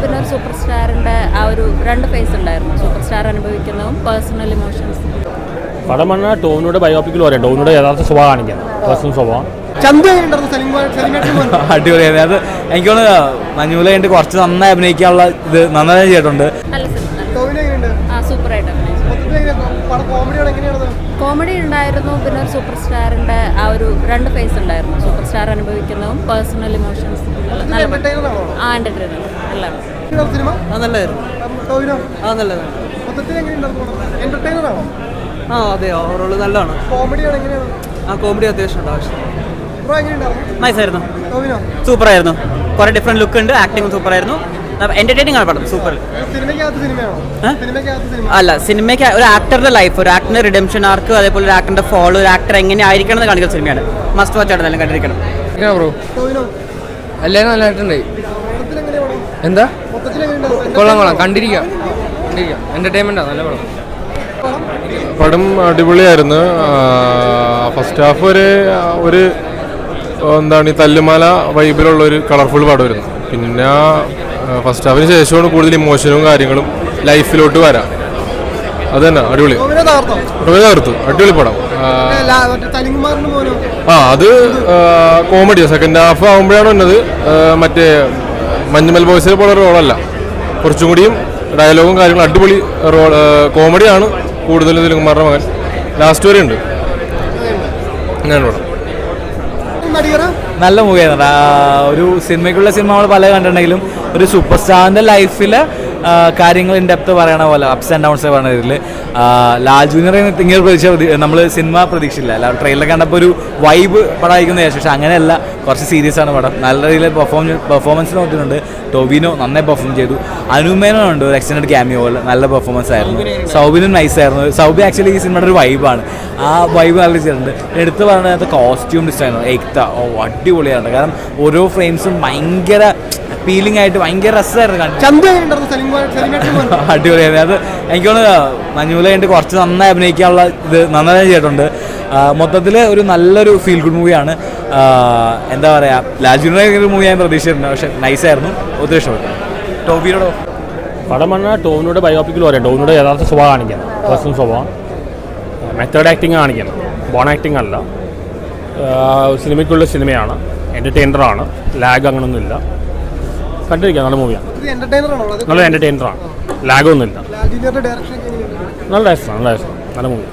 പിന്നെ ഒരു സൂപ്പർ സ്റ്റാറിൻ്റെ ആ ഒരു രണ്ട് ഫേസ് ഉണ്ടായിരുന്നു. സൂപ്പർ സ്റ്റാർ അനുഭവിക്കുന്നതും പേഴ്സണൽ ഇമോഷൻസ്. പടം പറഞ്ഞാൽ ടോവിനോട് ബയോപിക്കിൽ പറയാം. ടോവിനോട് യഥാർത്ഥ സ്വഭാവം കാണിക്കാം, പേഴ്സണൽ സ്വഭാവം. അടിപൊളിയായിരുന്നു. അത് എനിക്ക് തോന്നുന്നു മഞ്ഞുമല കഴിഞ്ഞിട്ട് കുറച്ച് നന്നായി അഭിനയിക്കാനുള്ള ഇത് നന്നായി ചെയ്തിട്ടുണ്ട്. സൂപ്പറായിട്ട് കോമഡി ഉണ്ടായിരുന്നു. പിന്നെ ഒരു സൂപ്പർ സ്റ്റാറിൻ്റെ ആ ഒരു രണ്ട് ഫേസ് ഉണ്ടായിരുന്നു. സൂപ്പർ സ്റ്റാർ അനുഭവിക്കുന്നതും പേഴ്സണൽ ഇമോഷൻസ്. എൻ്റർടൈനർ എല്ലാം അതെ, ഓവറോൾ നല്ലതാണ്. കോമഡി അത്യാവശ്യം നൈസായിരുന്നു, സൂപ്പറായിരുന്നു. കുറെ ഡിഫറെന്റ് ലുക്ക് ഉണ്ട്, ആക്ടിങ് സൂപ്പറായിരുന്നു. എന്റർടൈനിങ് ആണ് പടം. സൂപ്പർ അല്ല, സിനിമയ്ക്ക് ഒരു ആക്ടറുടെ ലൈഫ്, ഒരു ആക്ടറിന്റെ റിഡംഷൻ ആർക്ക്, അതേപോലെ ഒരു ആക്ടറിന്റെ ഫോളോ, ഒരു ആക്ടർ എങ്ങനെ ആയിരിക്കണം എന്ന് കാണിക്കുന്ന സിനിമയാണ്. മസ്റ്റ് വാച്ച് ആണ്, കണ്ടിരിക്കണം. എല്ലാവരും നല്ലതായിട്ടുണ്ട്. എന്താ കൊള്ളാം, കണ്ടിരിക്കാം. എന്റർടൈൻമെന്റ് നല്ല പടം. പടം അടിപൊളിയായിരുന്നു. ഫസ്റ്റ് ഹാഫ് ഒരു എന്താണ് ഈ തല്ലുമാല വൈബിലുള്ള ഒരു കളർഫുൾ പടമായിരുന്നു. പിന്നെ ഫസ്റ്റ് ഹാഫിന് ശേഷമാണ് കൂടുതൽ ഇമോഷനും കാര്യങ്ങളും ലൈഫിലോട്ട് വരാം. അത് തന്നെ അടിപൊളി തകർത്തു. അടിപൊളി പടം. അത് കോമഡിയാണ്. സെക്കൻഡ് ഹാഫ് ആകുമ്പോഴാണ് വന്നത്. മറ്റേ മഞ്ഞുമൽ ബോയ്സിലെ പോലെ റോളല്ല, കുറച്ചും കൂടിയും ഡയലോഗും കാര്യങ്ങളും അടിപൊളി റോൾ. കോമഡിയാണ് കൂടുതലും തെലുങ്കുമാരുടെ മകൻ. ലാസ്റ്റ് വരെ ഉണ്ട്. അങ്ങനെ പടം നല്ല മൂവിയായിരുന്നു. ഒരു സിനിമയ്ക്കുള്ള സിനിമ നമ്മൾ പല കണ്ടിട്ടുണ്ടെങ്കിലും ഒരു സൂപ്പർ സ്റ്റാറിൻ്റെ ലൈഫിൽ കാര്യങ്ങൾ ഇൻ ഡെപ്ത് പറയണ പോലെ അപ്സ് ആൻഡ് ഡൗൺസ് പറയുന്ന ഇതിൽ ലാൽ ജൂനിയർ ഇങ്ങനെ നമ്മൾ സിനിമ പ്രതീക്ഷയില്ല. ട്രെയിലർ കണ്ടപ്പോൾ ഒരു വൈബ് പടമായിരിക്കുന്ന ശേഷം, പക്ഷെ അങ്ങനെയല്ല, കുറച്ച് സീരിയസ് ആണ് പടം. നല്ല രീതിയിൽ പെർഫോമൻസ് നോക്കുന്നുണ്ട്. ടോവിനോ നന്നായി പെർഫോം ചെയ്തു. അനുമേനുണ്ട് ഒരു എക്സ്റ്റൻഡ് ക്യാമിയോ പോലെ, നല്ല പെർഫോമൻസ് ആയിരുന്നു. സൗബിനും നൈസായിരുന്നു. സൗബി ആക്ച്വലി ഈ സിനിമയുടെ ഒരു വൈബാണ്. ആ വൈബ് നല്ല ചെയ്തിട്ടുണ്ട്. എടുത്ത് പറയുന്നത് കോസ്റ്റ്യൂം ഡിസൈനർ ഏക്ത അടിപൊളിയാണ്. കാരണം ഓരോ ഫ്രെയിംസും ഭയങ്കര ഫീലിംഗ് ആയിട്ട് ഭയങ്കര രസമായിരുന്നു. അടിപൊളിയായിരുന്നു. അത് എനിക്ക് തോന്നുന്നു മഞ്ഞുമല കഴിഞ്ഞിട്ട് കുറച്ച് നന്നായി അഭിനയിക്കാനുള്ള ഇത് നന്നായി ചെയ്തിട്ടുണ്ട്. മൊത്തത്തിൽ ഒരു നല്ലൊരു ഫീൽ ഗുഡ് മൂവിയാണ്. എന്താ പറയുക, ലാൽ ജൂനിയർ മൂവി ഞാൻ പ്രതീക്ഷിച്ചിട്ടുണ്ട്, പക്ഷെ നൈസായിരുന്നു. ഒത്തിരി ഇഷ്ടപ്പെട്ടു. ടോവിനോടോ പടം പറഞ്ഞാൽ ടോവിനോട് ബയോപിക്കിൽ പറയാം. ടോവിനോട് യഥാർത്ഥ സ്വഭാവം കാണിക്കാം, പേഴ്സണൽ സ്വഭാവം. മെത്തേഡ് ആക്ടിങ് കാണിക്കണം, ബോൺ ആക്ടിങ് അല്ല. സിനിമയ്ക്കുള്ള സിനിമയാണ്, എൻ്റർടൈനറാണ്. ലാഗ് അങ്ങനൊന്നുമില്ല, കണ്ടിരിക്കാം. നല്ല മൂവിയാണ്, നല്ല എൻ്റർടൈനറാണ്. ലാഗൊന്നുമില്ല. നല്ല രസമാണ്, നല്ല മൂവി.